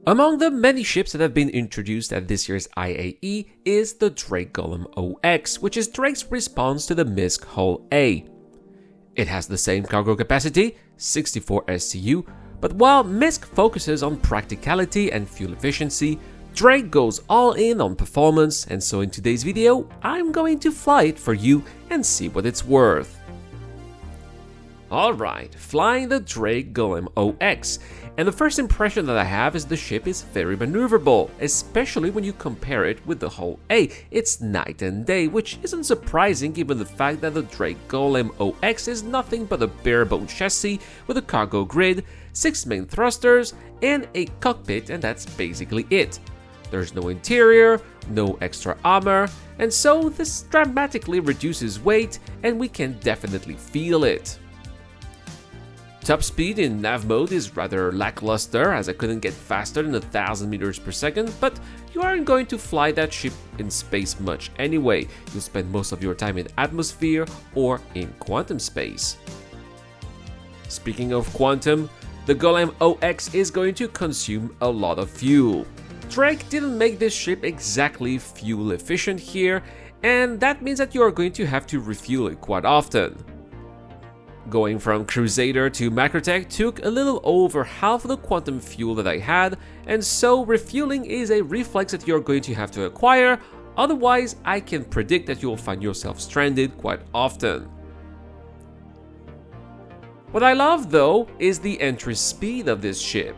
Among the many ships that have been introduced at this year's IAE is the Drake Gollem OX, which is Drake's response to the MISC Hull A. It has the same cargo capacity, 64 SCU, but while MISC focuses on practicality and fuel efficiency, Drake goes all in on performance, and so in today's video, I'm going to fly it for you and see what it's worth. Alright, flying the Drake Gollem OX, and the first impression that I have is the ship is very maneuverable, especially when you compare it with the Hull A. It's night and day, which isn't surprising given the fact that the Drake Gollem OX is nothing but a bare-bone chassis with a cargo grid, 6 main thrusters, and a cockpit, and that's basically it. There's no interior, no extra armor, and so this dramatically reduces weight, and we can definitely feel it. Top speed in nav mode is rather lackluster, as I couldn't get faster than 1000 meters per second, but you aren't going to fly that ship in space much anyway. You'll spend most of your time in atmosphere or in quantum space. Speaking of quantum, the Gollem OX is going to consume a lot of fuel. Drake didn't make this ship exactly fuel efficient here, and that means that you are going to have to refuel it quite often. Going from Crusader to Macrotech took a little over half of the quantum fuel that I had, and so refueling is a reflex that you're going to have to acquire, otherwise I can predict that you'll find yourself stranded quite often. What I love though is the entry speed of this ship.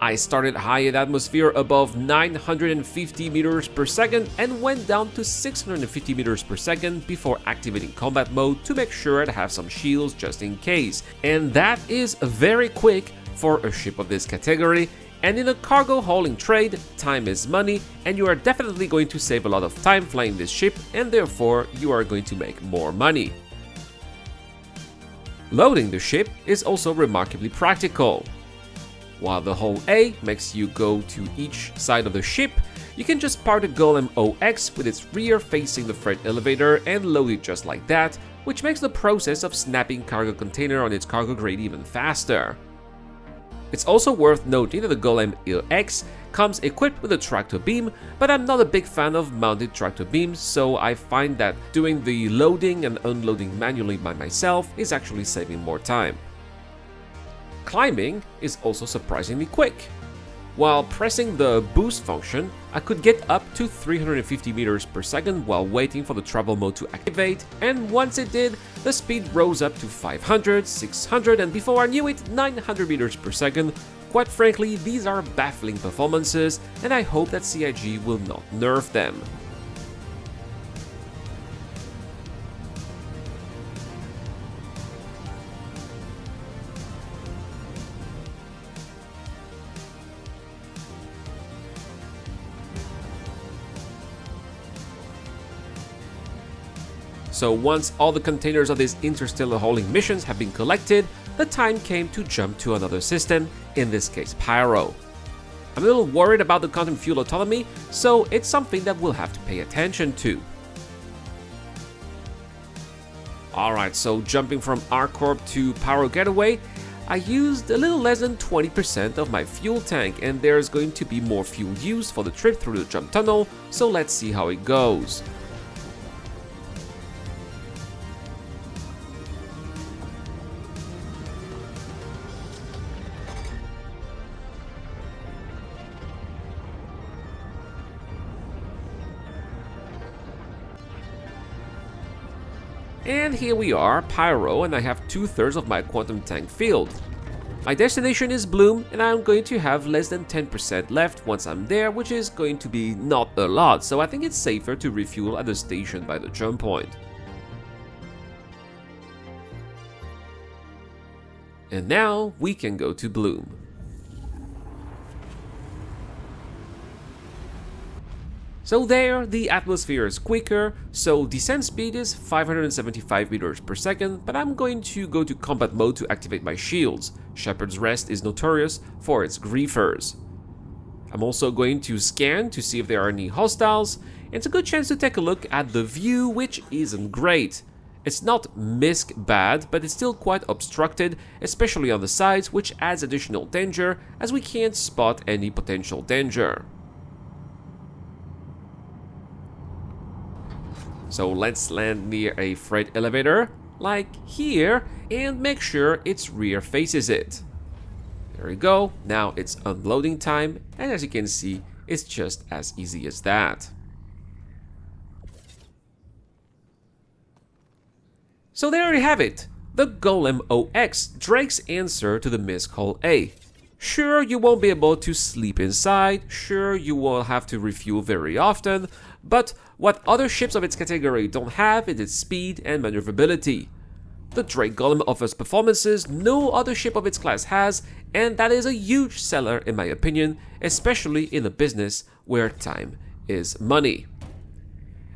I started high in atmosphere above 950 meters per second and went down to 650 meters per second before activating combat mode to make sure I have some shields just in case. And that is very quick for a ship of this category, and in a cargo hauling trade, time is money, and you are definitely going to save a lot of time flying this ship, and therefore you are going to make more money. Loading the ship is also remarkably practical. While the Hull A makes you go to each side of the ship, you can just park the Gollem OX with its rear facing the freight elevator and load it just like that, which makes the process of snapping cargo container on its cargo grade even faster. It's also worth noting that the Gollem X comes equipped with a tractor beam, but I'm not a big fan of mounted tractor beams, so I find that doing the loading and unloading manually by myself is actually saving more time. Climbing is also surprisingly quick. While pressing the boost function, I could get up to 350 meters per second while waiting for the travel mode to activate, and once it did, the speed rose up to 500, 600, and before I knew it, 900 meters per second. Quite frankly, these are baffling performances, and I hope that CIG will not nerf them. So once all the containers of these interstellar hauling missions have been collected, the time came to jump to another system, in this case Pyro. I'm a little worried about the quantum fuel autonomy, so it's something that we'll have to pay attention to. Alright, so jumping from R-Corp to Pyro Getaway, I used a little less than 20% of my fuel tank, and there's going to be more fuel used for the trip through the jump tunnel, so let's see how it goes. And here we are, Pyro, and I have 2/3 of my quantum tank filled. My destination is Bloom, and I'm going to have less than 10% left once I'm there, which is going to be not a lot, so I think it's safer to refuel at the station by the jump point. And now we can go to Bloom. So there, the atmosphere is quicker, so descent speed is 575 meters per second, but I'm going to go to combat mode to activate my shields. Shepherd's Rest is notorious for its griefers. I'm also going to scan to see if there are any hostiles. It's a good chance to take a look at the view, which isn't great. It's not misc bad, but it's still quite obstructed, especially on the sides, which adds additional danger as we can't spot any potential danger. So let's land near a freight elevator, like here, and make sure its rear faces it. There we go, now it's unloading time, and as you can see, it's just as easy as that. So there you have it, the Gollem OX, Drake's answer to the misc Hull A. Sure, you won't be able to sleep inside, sure, you will have to refuel very often, but what other ships of its category don't have is its speed and maneuverability. The Drake Gollem offers performances no other ship of its class has, and that is a huge seller in my opinion, especially in a business where time is money.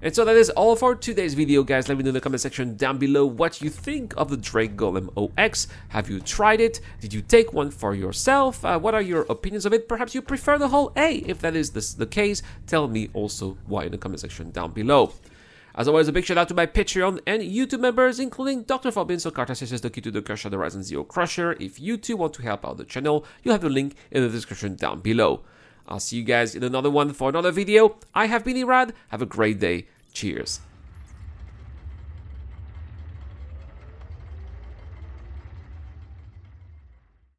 And so that is all for today's video, guys. Let me know in the comment section down below what you think of the Drake Gollem OX. Have you tried it? Did you take one for yourself? What are your opinions of it? Perhaps you prefer the Hull A. If that is the case, tell me also why in the comment section down below. As always, a big shout out to my Patreon and YouTube members, including Dr. Fabin, so Carter says the key to the Crusher, the Ryzen Zero Crusher. If you too want to help out the channel, you have the link in the description down below. I'll see you guys in another one for another video. I have been Irad. Have a great day. Cheers.